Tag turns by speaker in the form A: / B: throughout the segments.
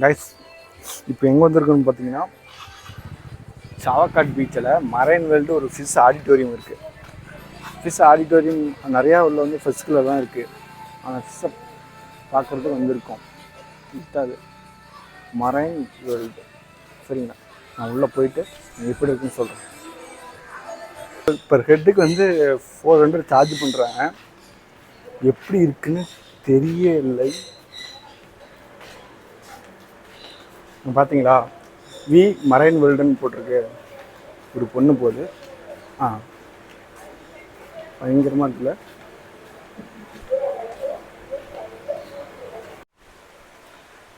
A: Guys இப்போ எங்கே வந்திருக்குன்னு பார்த்தீங்கன்னா சாவக்காட் பீச்சில் மரைன் வேர்ல்டு ஒரு ஃபிஷ் ஆடிட்டோரியம் இருக்குது. ஃபிஷ் ஆடிட்டோரியம் நிறையா உள்ள வந்து ஃபிஷ்கில் தான் இருக்குது. அந்த ஃபிஷ்ஷை பார்க்குறதுக்கு வந்திருக்கோம். அது மரைன் வேர்ல்டு. சரிங்களா, நான் உள்ளே போயிட்டு எப்படி இருக்குன்னு சொல்கிறேன். பர் ஹெட்டுக்கு வந்து 400 சார்ஜ் பண்ணுறாங்க. எப்படி இருக்குன்னு தெரியலை. பார்த்தீங்களா, வி மரைன் வேர்ல்டுன்னு போட்டிருக்கு. ஒரு பொண்ணு போகுது. பயங்கரமாக இருக்குல்ல.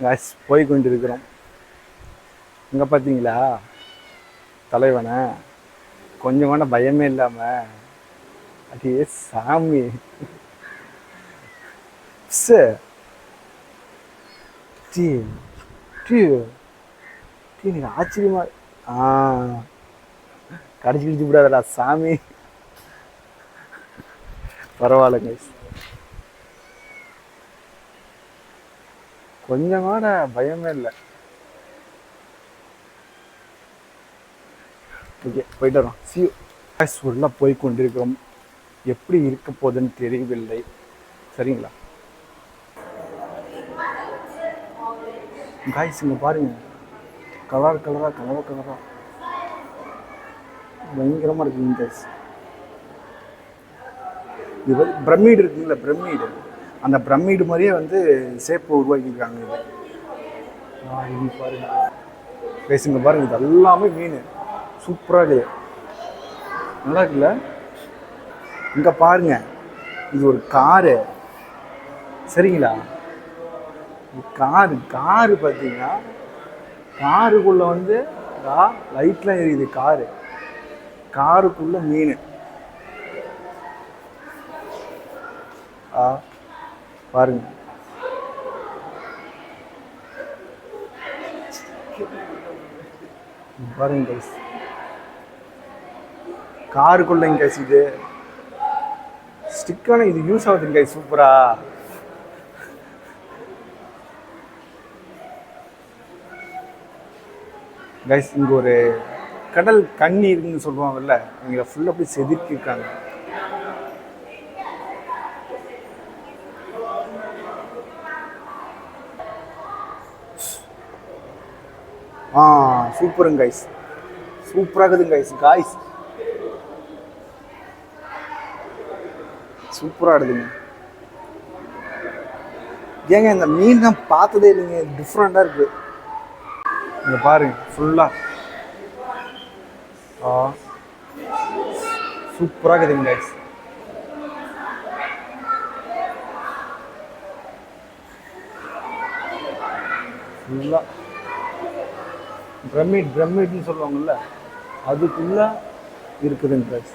A: கேஸ் போய் கொண்டு இருக்கிறோம். இங்கே பார்த்தீங்களா தலைவனை கொஞ்சம் கூட பயமே இல்லாமல் அதே சாமி எனக்கு ஆச்சரியமா கடிச்சு விடாதடா சாமி. பரவாயில்ல கைஸ், கொஞ்சம் கூட பயமே இல்லை. ஓகே, போயிட்டு வரோம். சியூ. உள்ள போய் கொண்டிருக்கிறோம். எப்படி இருக்க போகுதுன்னு தெரியவில்லை. சரிங்களா காய்ஸ், இங்கே பாருங்க, கலர் கலரா பயங்கரமாக இருக்குங்க காய்ஸ். இது பிரமிடு இருக்குங்களா, பிரமிடு, அந்த பிரமிடு மாதிரியே வந்து ஷேப்பை உருவாக்கியிருக்காங்க. இது பாருங்க காய்ஸ், இங்கே பாருங்க, இது எல்லாமே மீன் சூப்பராக இருக்குது. நல்லா இருக்குல்ல. இங்கே பாருங்க, இது ஒரு காரு. சரிங்களா, காரு பார்த்தீங்கன்னா காருக்குள்ளே வந்து லைட்லாம் எரியுது. காருக்குள்ளே மீன். பாருங்க, பாருங்க கைஸ், காருக்குள்ளேங்க கைஸ். இது ஸ்டிக்கான இது யூஸ் ஆகுதுங்க கைஸ். சூப்பரா கைஸ். இங்கே ஒரு கடல் கண்ணி இருக்குன்னு சொல்லுவாங்கல்ல, இங்கே ஃபுல்லாக அப்படி செதுக்கியிருக்காங்க. சூப்பருங்க கைஸ், சூப்பராக இருக்குதுங்க கைஸ். காய்ஸ் சூப்பராக இருக்குதுங்க. ஏங்க இந்த மீன் தான் பார்த்ததே இல்லைங்க, டிஃப்ரெண்ட்டாக இருக்குது. இங்கே பாருங்க, ஃபுல்லாக சூப்பராக இருக்குதுங்க கைஸ். ஃபுல்லாக பிரமிட்னு சொல்லுவாங்கள்ல, அதுக்குள்ளே இருக்குதுங்க கைஸ்.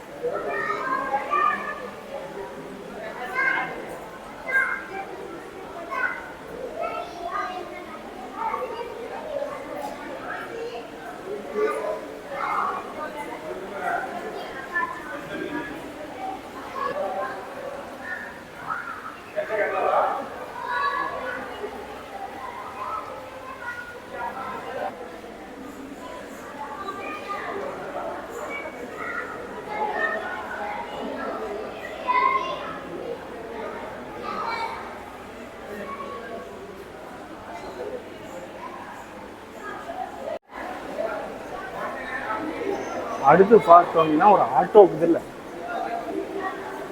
A: அடுத்து பார்த்தோம்னா ஒரு ஆட்டோ இருக்குது இல்லை,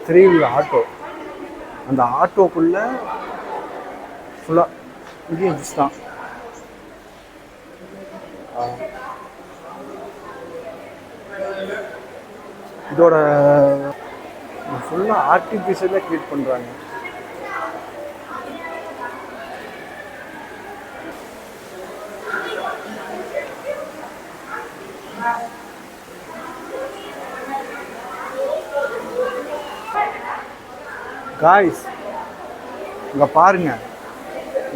A: 3 வீலர் ஆட்டோ. அந்த ஆட்டோக்குள்ள ஃபுல்லாக இங்கேயும் ஃபிஷ் தான். இதோட ஃபுல்லாக ஆர்டிஃபிஷியலாக க்ரியேட் பண்ணுறாங்க. காய்ஸ், இங்கே பாருங்க,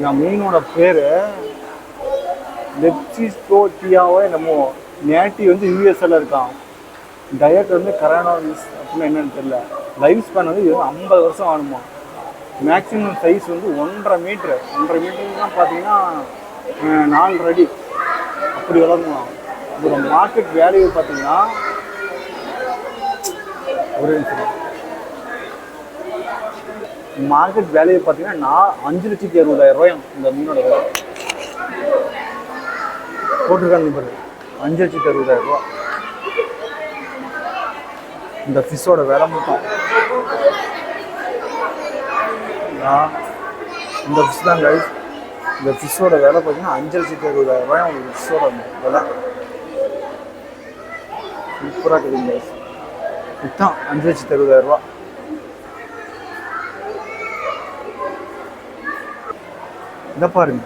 A: என் மீனோட பேர் லெப்சிஸ்டோட்டியாவோ என்னமோ. நேட்டி வந்து யூஎஸ்எல் இருக்கான். டயட் வந்து கரோனாவிஸ் அப்படின்னு என்னன்னு தெரியல. லைஃப் ஸ்பேன் வந்து 50 வருஷம் ஆகணுமா. மேக்ஸிமம் சைஸ் வந்து 1.5 மீட்டர். 1.5 மீட்டர்லாம் பார்த்தீங்கன்னா 4 அடி அப்படி வளர்க்கலாம். இதோட மார்க்கெட் வேல்யூ பார்த்தீங்கன்னா ஒரு நிமிஷம், மார்க்கெட் வேல்யூ பார்த்தீங்கன்னா 5,60,000 இந்த மீனோட விலை போட்டிருக்காங்க பாரு. 5,60,000 இந்த ஃபிஷ்ஷோட விலை மட்டும். இந்த ஃபிஷ் தான் கைஸ். இந்த ஃபிஷ்ஷோட விலை பார்த்தீங்கன்னா 5,60,000 ஒரு ஃபிஷ்ஷோட விலை. சூப்பராக இருக்குது கைஸ். இதுதான் 5,60,000. இதை பாருங்க,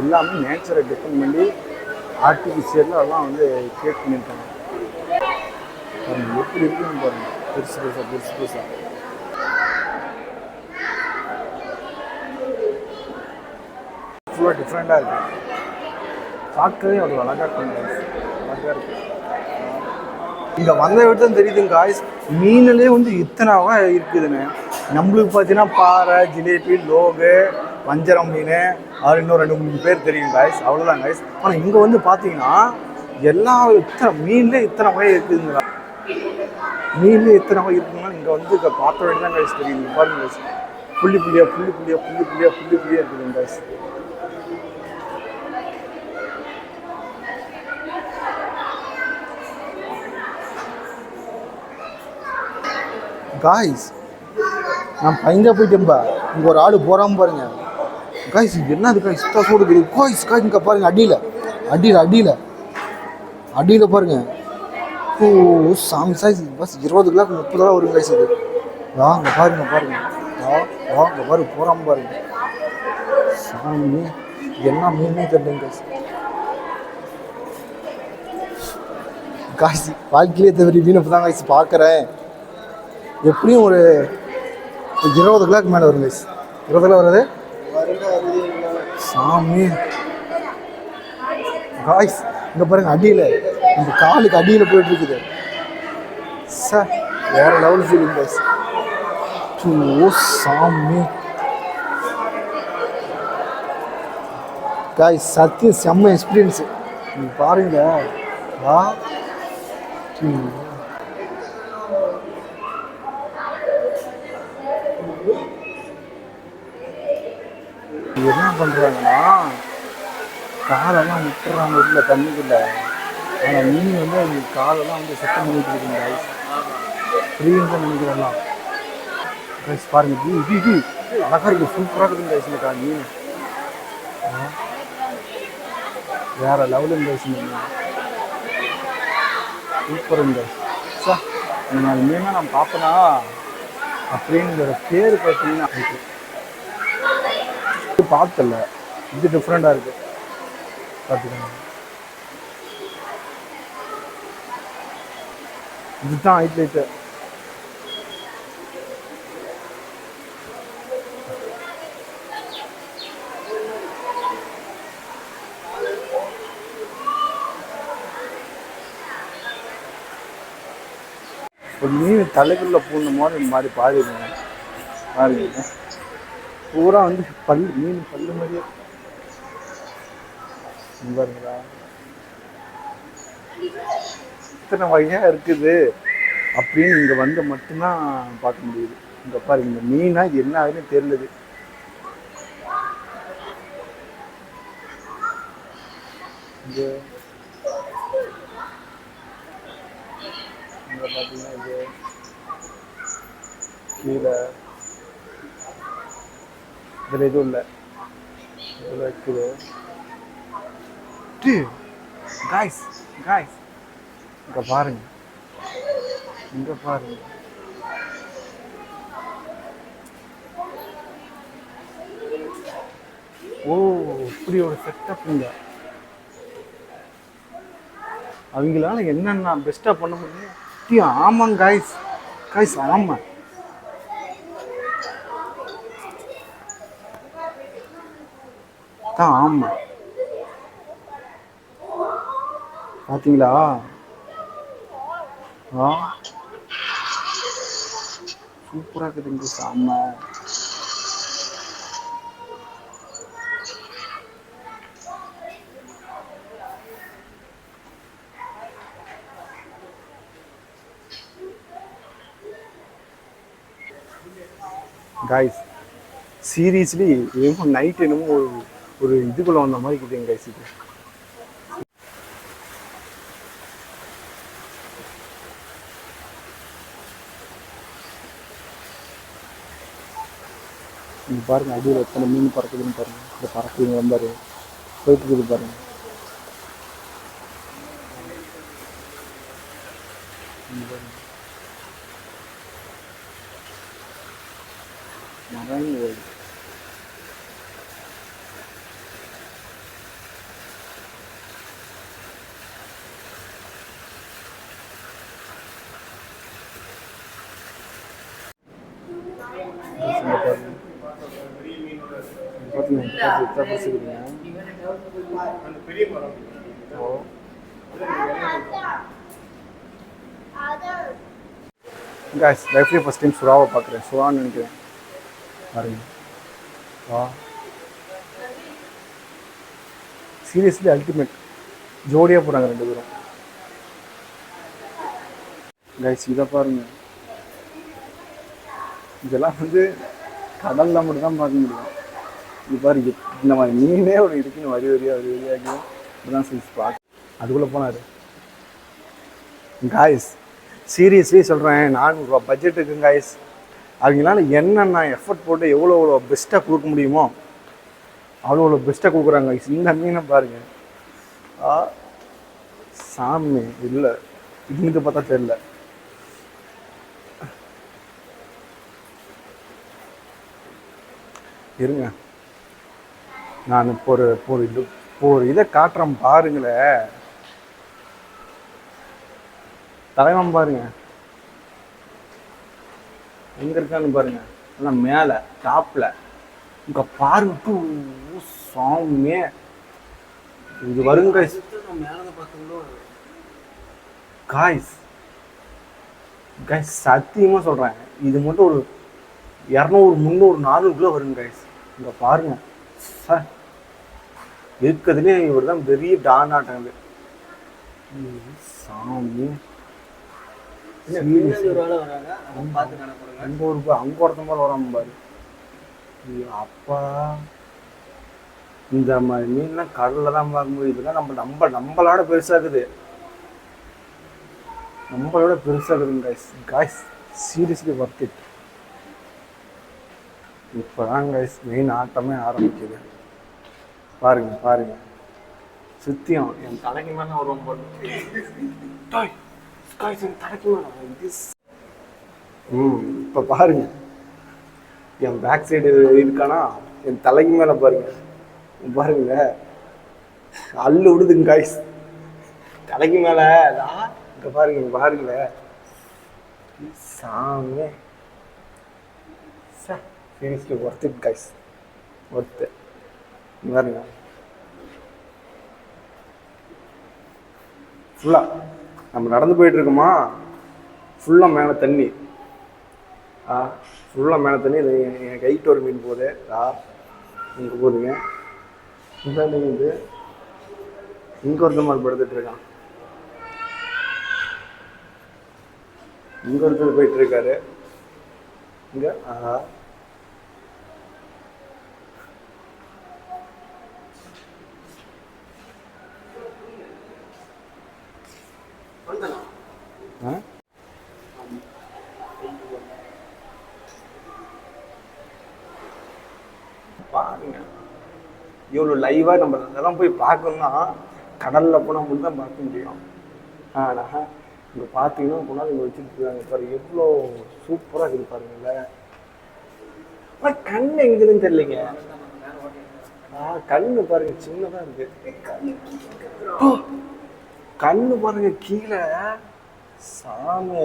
A: எல்லாமே நேச்சரை டிபெண்ட் பண்ணி ஆர்டிஃபிஷியலில் அதெல்லாம் வந்து கிரியேட் பண்ணியிருக்காங்க. பாருங்கள் எப்படி இருக்குன்னு பாருங்கள். பெருசு பெருசாக ஃபுல்லாக டிஃப்ரெண்ட்டாக இருக்குது. பார்க்கவே அவ்வளோ அழகாக இருக்கும். அழகாக இருக்குது. இங்கே வந்த விட்டு தான் தெரியுதுங்க காய்ஸ், மீனிலே வந்து இத்தனை வகை இருக்குதுன்னு. நம்மளுக்கு பார்த்தீங்கன்னா பாறை, ஜிலேபி, லோகு, வஞ்சரம் மீன், அது இன்னும் 2-3 பேர் தெரியும் காய்ஸ், அவ்வளோதான் காய்ஸ். ஆனால் இங்கே வந்து பார்த்தீங்கன்னா எல்லா மீன்லேயே இத்தனை வகை இருக்குதுங்களா. மீன்லேயே இத்தனை வகை இருக்குதுன்னா இங்கே வந்து பார்த்த வேண்டிய தான் காய்ஸ் தெரியுது. பாருங்க காய்ஸ், புள்ளி புள்ளியாக இருக்குதுங்க காய்ஸ். காய்ஸ் நான் பயந்தா போயிட்டேன்பா. இங்கே ஒரு ஆள் போகிறாம பாருங்க காய்ஸ். இது என்னது காய்ஸ், சுத்தா சூடு தெரியுது காய்ஸ். காய்ஸ் இங்கே பாருங்க, அடியில் பாருங்க. ஓ சாமி சாய்ஸ், பஸ் 20 கிலோ 30 கிலோ வரும் காய்ஸ். இது இங்கே பாருங்க இங்கே பாருங்க போகிறாம பாருங்க. சாமி என்ன மீனே தெரியல காய்ஸ். வாழ்க்கையிலே தவிர மீனை தான் காய்ஸ் பார்க்குறேன். எப்படியும் ஒரு 20 கிலோக்கு மேலே வரும் கைஸ். 20 கிலோ வருது சாமி. காய்ஸ் இங்கே பாருங்க, அடியில் இந்த காலுக்கு அடியில் போயிட்டு இருக்குது சார். வேற லெவல் ஃபீலிங் கைஸ். ஓ சாமி காய்ஸ், சத்தியம் செம்ம எக்ஸ்பீரியன்ஸு. நீங்கள் பாருங்க. என்ன பண்ணுறாங்கன்னா காலெல்லாம் விட்டுறாங்க உள்ள தண்ணிக்குள்ள. ஆனால் மீன் வந்து அது காலெல்லாம் வந்து சுத்தம் பண்ணிட்டு இருக்குங்க ஐஸ். ஃப்ரீன்னு தான் நினைக்கிறலாம் கைஸ். பாருங்க இது அழகாக இருக்குது, சூப்பராக இருக்குதுங்க ஐஸ். இந்த மீன் வேறு லெவலுங்க ஐஸ். மீன் சூப்பருங்க சார். இந்த மீனாக நான் பார்ப்பேனா அப்படிங்கிற பேர் பார்த்தீங்கன்னா பார்த்தல. இது டிஃப்ரெண்டாக இருக்குது பார்த்துக்கோங்க. இதுதான் ஹைலைட்டு. ஒரு மீன் தலைக்குள்ள பூர்ண மாதிரி பாருங்க. பூரா வந்து மீன் பல்லு மாதிரியே பாருங்களா. இத்தனை வகையாக இருக்குது அப்படின்னு இங்கே வந்து மட்டும்தான் பார்க்க முடியுது. இங்கே பாருங்க, இந்த மீனா இது என்ன ஆகுதுன்னு தெரியலது. இங்கே பார்த்தீங்கன்னா இது கீழே இதில் எதுவும் இல்லை, இதில் இருக்குது. காய்ஸ் இங்கே பாருங்க, ஓ இப்படி ஒரு செட்டப்புங்க. அவங்களால என்னென்ன பெஸ்ட்டாக பண்ண முடியும். ஆமாங்க காய்ஸ் ஆமாம். தான் ஆமாம். பார்த்தீங்களா? ஆ சூப்பராக இருக்குதுங்க செம்ம. காய்ஸ் சீரியஸ்லி என்னமோ நைட் என்னமோ ஒரு ஒரு இதுக்குள்ளே வந்த மாதிரி இருக்குதுங்க காய்ஸ். இது நீங்கள் பாருங்கள், அடியில் எத்தனை மீன் பறக்குதுன்னு பாருங்கள். இந்த பறக்குதுங்க வந்தார் போயிட்டு இருக்குது பாருங்கள். மரம் ஓடு. காய்ஸ் லைஃப்லேயே ஃபஸ்ட் டைம் சுறாவை பார்க்குறேன். சுறான்னு நினைக்கிறேன் பாருங்க. வா சீரியஸ்லி அல்டிமேட். ஜோடியாக போகிறாங்க 2 பேரும். கைஸ் இதை பாருங்கள். இதெல்லாம் கடலில் மட்டும் தான் பார்க்க முடியும். இது பாருங்க, இந்த மாதிரி மீனே ஒரு இருக்குன்னு வரி வரியாகி இப்படிதான் சைஸ் பார்க்க. அதுக்குள்ளே போனார். காய்ஸ் சீரியஸ்லி சொல்கிறேன், 400 ரூபா பட்ஜெட் இருக்குங்க காய்ஸ். அவங்களால என்னென்ன எஃபர்ட் போட்டு எவ்வளோ பெஸ்ட்டாக கொடுக்க முடியுமோ அவ்வளோ பெஸ்ட்டாக கொடுக்குறாங்க காய்ஸ். இந்த மீனை பாருங்கள். சாமி இல்லை, இங்கிட்டு பார்த்தா தெரியல. இருங்க, நான் இப்போ ஒரு இதை காட்டுறேன் பாருங்களேன். தலைவன் பாருங்க எங்க இருக்கான்னு பாருங்க. ஆனால் மேலே டாப்ல இங்க பாருங்க. சாமியே இது வருங்க காய்ஸ். காய்ஸ் சத்தியமா சொல்றேன், இது மட்டும் ஒரு 200 300 400 கிலோ வருங்க காய்ஸ். இங்க பாருங்க சார், இருக்கிறதுலே இவர் தான் பெரிய டான் ஆட்டாங்க. சாமி அங்கே ஒருத்தன் போல வராம பாரு. அப்பா இந்த மாதிரி மீன்லாம் கடலில் தான் பார்க்க முடியும். இதெல்லாம் நம்மளோட பெருசாகுது. நம்மளோட பெருசாகுதுங்க guys. Guys seriously worth it. இப்போதான் காய்ஸ் மெயின் ஆட்டமே ஆரம்பிக்குது. பாருங்க பாருங்க, சுத்தியம் என் தலைக்கு மேலே வரும் போது. இப்போ பாருங்க என் பேக் சைடு இருக்கானா, என் தலைக்கு மேலே பாருங்க. பாருங்க அள்ளு விடுதுங்க காய்ஸ் தலைக்கு மேலே. இங்கே பாருங்க பாருங்களேன் சாமி. Seriously worth it guys, worth. பாருங்க ஃபுல்லாக நம்ம நடந்து போயிட்டுருக்கோமா, ஃபுல்லாக மேலே தண்ணி. ஃபுல்லாக மேலே தண்ணி. இது என் கைட்டு ஒரு மீன் போகுது. இங்கே போகுதுங்க. இந்த மீன் இங்கே ஒருத்த மாதிரி படுத்துட்ருக்கான். இங்கே ஒருத்தர் போயிட்டுருக்காரு. இங்கே பாருங்க இவ்வளோ லைவாக நம்ம இதெல்லாம் போய் பார்க்கணும்னா கடலில் போனால் மட்டும் தான் பார்க்க முடியும். ஆனால் இங்கே பார்த்தீங்கன்னா கொண்டாந்து இங்கே வச்சுட்டு இருக்காங்க பாருங்க, எவ்வளோ சூப்பராக இருக்குது பாருங்கல்ல. ஆனால் கண் எங்குதுன்னு தெரியலைங்க. கண்ணு பாருங்க சின்னதாக இருக்கு. கண்ணு பாருங்க கீழே. சாமி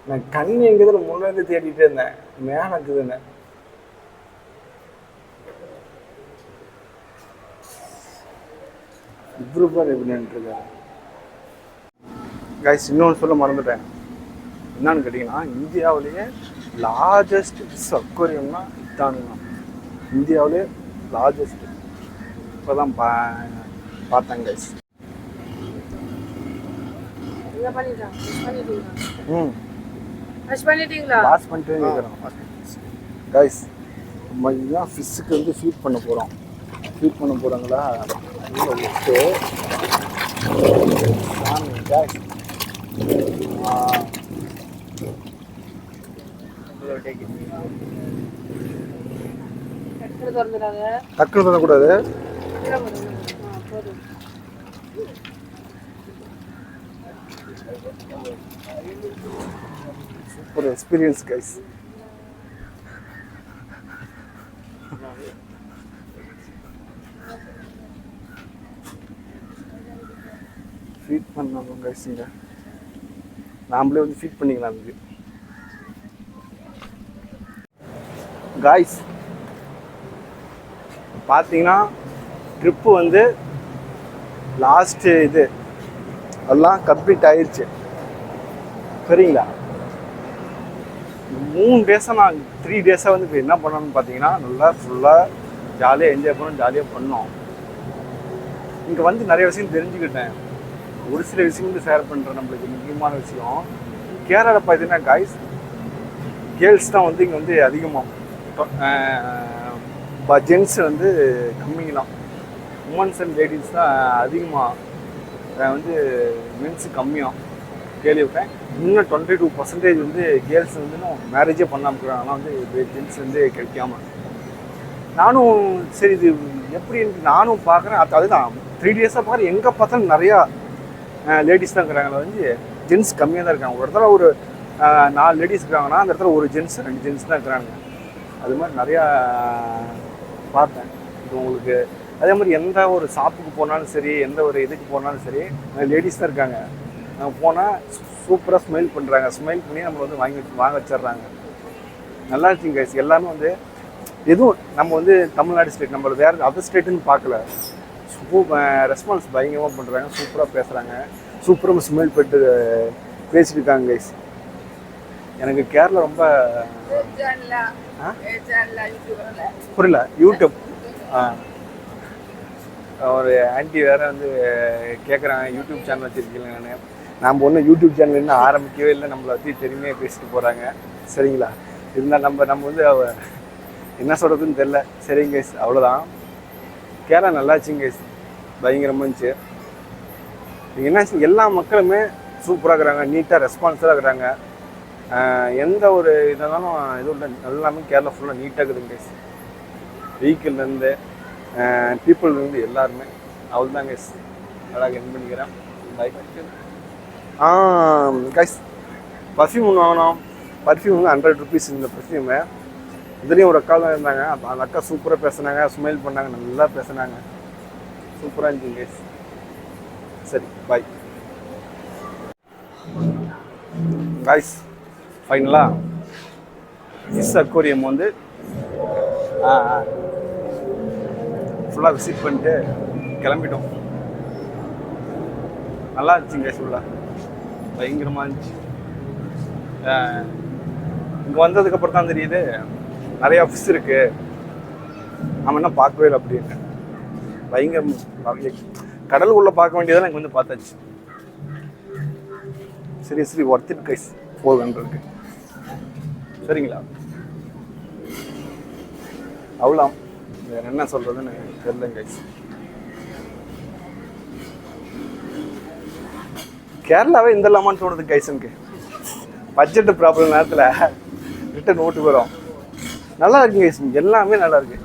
A: நான் கண் எங்குதுன்னு முன்னாடி தேடிட்டு இருந்தேன், மேலே இருக்குதுன்னு. இப்ரூவர் எப்படின்ட்டுருக்காரு கைஸ். இன்னொன்று சொல்ல மறந்துட்டேன். என்னன்னு கேட்டிங்கன்னா, இந்தியாவிலேயே லார்ஜஸ்ட் ஃபிஷ் அக்வேரியம்னா இதானுங்க. இந்தியாவிலே லார்ஜஸ்ட். இப்போ தான் பார்த்தேன் கைஸ். வாஷ் பண்ணிட்டு இருக்கிறோம் கைஸ். நம்ம இதுதான் ஃபிஷ்ஷுக்கு வந்து ஃபீட் பண்ண போகிறோம். ஃபீட் பண்ண போகிறாங்களா விட்டு டக்குனு தரக்கூடாது. Super experience guys. ஃபீட் பண்ணணும் கைஸ். இங்கே நாமளே வந்து ஃபீட் பண்ணிக்கலாம் அதுக்கு காய்ஸ். பார்த்தீங்கன்னா ட்ரிப்பு வந்து லாஸ்ட்டு இது எல்லாம் கம்ப்ளீட் ஆயிடுச்சு. சரிங்களா? 3 டேஸாக நான் 3 டேஸாக வந்து இப்போ என்ன பண்ணணும்னு பார்த்தீங்கன்னா, நல்லா ஃபுல்லாக ஜாலியாக என்ஜாய் பண்ணோம், ஜாலியாக பண்ணோம். இங்கே வந்து நிறைய விஷயம் தெரிஞ்சுக்கிட்டேன். ஒரு சில விஷயம் வந்து ஷேர் பண்ணுறேன். நம்மளுக்கு முக்கியமான விஷயம் கேரளாவில் பார்த்தீங்கன்னா காய்ஸ், கேர்ள்ஸ் தான் வந்து இங்கே வந்து அதிகமாக, ஜென்ஸ் வந்து கம்மிங்களாம். உமன்ஸ் அண்ட் லேடிஸ் தான் அதிகமாக, வந்து மென்ஸு கம்மியாக கேள்விப்பட்டேன். இன்னும் 22% வந்து கேர்ள்ஸ் வந்து இன்னும் மேரேஜே பண்ணாமல் இருக்கிறாங்க. ஆனால் வந்து ஜென்ஸ் வந்து கிடைக்காம. நானும் சரி இது எப்படி நானும் பார்க்குறேன். அதுதான் 3 டேஸாக பார்க்குறேன். எங்கே பார்த்தாலும் நிறையா லேடிஸ் தான் இருக்கிறாங்க. வந்து ஜென்ஸ் கம்மியாக தான் இருக்காங்க. ஒரு இடத்துல ஒரு 4 லேடிஸ் இருக்கிறாங்கன்னா அந்த இடத்துல ஒரு ஜென்ஸ் 2 ஜென்ஸ் தான் இருக்கிறாங்க. அது மாதிரி நிறையா பார்த்தேன். இது உங்களுக்கு அதே மாதிரி எந்த ஒரு ஷாப்புக்கு போனாலும் சரி, எந்த ஒரு இதுக்கு போனாலும் சரி, லேடிஸ் தான் இருக்காங்க. நம்ம போனால் சூப்பராக ஸ்மைல் பண்ணுறாங்க. ஸ்மைல் பண்ணி நம்மளை வந்து வாங்க வச்சிட்றாங்க. நல்லா இருக்குங்க கைஸ். எல்லாமே வந்து எதுவும் நம்ம வந்து தமிழ்நாடு ஸ்டேட், நம்ம வேறு அதர் ஸ்டேட்டுன்னு பார்க்கல. ரெஸ்பான்ஸ் பயங்கரமாக பண்ணுறாங்க. சூப்பராக பேசுகிறாங்க. சூப்பராக ஸ்மெல் பண்ணிட்டு பேசிட்டு இருக்காங்க கைஸ். எனக்கு கேரளா ரொம்ப புரியல. யூடியூப் ஒரு ஆன்டி வேறு வந்து கேட்குறாங்க, யூடியூப் சேனல் வச்சுருக்கீங்க. நம்ம ஒன்றும் யூடியூப் சேனல் இன்னும் ஆரம்பிக்கவே இல்லை. நம்மளை பற்றி தெரியுமே பேசிட்டு போகிறாங்க. சரிங்களா? இருந்தால் நம்ம வந்து என்ன சொல்கிறதுன்னு தெரில. சரிங்க கைஸ், அவ்வளோதான். கேரளா நல்லாச்சுங்க கைஸ், பயங்கரமாக இருந்துச்சு. என்னாச்சு, எல்லா மக்களுமே சூப்பராக இருக்கிறாங்க, நீட்டாக ரெஸ்பான்ஸாக இருக்கிறாங்க. எந்த ஒரு இதனாலும் எதுவும் இல்லை. எல்லாமே கேரளா ஃபுல்லாக நீட்டாக இருக்குதுங்க கைஸ். வெஹிக்கிள்லேருந்து பீப்புள்லேருந்து எல்லாருமே. அவள் தான் கைஸ். அழகாக என் பண்ணிக்கிறேன். Bye guys. பர்ஃப்யூம் ஒன்று வாங்கினோம். பர்ஃப்யூம் வந்து 100 ருபீஸ் இந்த பர்ஃப்யூமு. இதுலேயும் ஒரு அக்கா தான் இருந்தாங்க. அந்த அக்கா சூப்பராக பேசுனாங்க, ஸ்மைல் பண்ணாங்க, நல்லா பேசுனாங்க. சூப்பராக இருந்துச்சு கைஸ். சரி, பாய் கைஸ். ஃபைனலாக ஃபிஷ் அக்வேரியம் வந்து ஃபுல்லாக விசிட் பண்ணிட்டு கிளம்பிட்டோம். நல்லா இருந்துச்சுங்க கைஸ். ஃபுல்லாக பயங்கரமாக இருந்துச்சு. இங்கே வந்ததுக்கப்புறம் தான் தெரியுது நிறையா ஃபிஷ் இருக்குது. நம்ம என்ன பார்க்கவே இல்லை அப்படின்னு. பயங்கரம். கடலுக்குள்ளே பார்க்க வேண்டியதெல்லாம் இங்கே வந்து பார்த்தாச்சு. சரி ஒர்த் இட் கைஸ். 400 சரிங்களா? அவ்வளோ வேறு என்ன சொல்கிறதுன்னு தெரியல கைஸ். கேரளாவே இந்த இல்லாமான்னு தோணுது கைஸ். எனக்கு பட்ஜெட்டு ப்ராப்ளம் நேரத்தில் ரிட்டன் ஓட்டு வரும். நல்லா இருக்குங்க கைஸ். எல்லாமே நல்லா இருக்கு.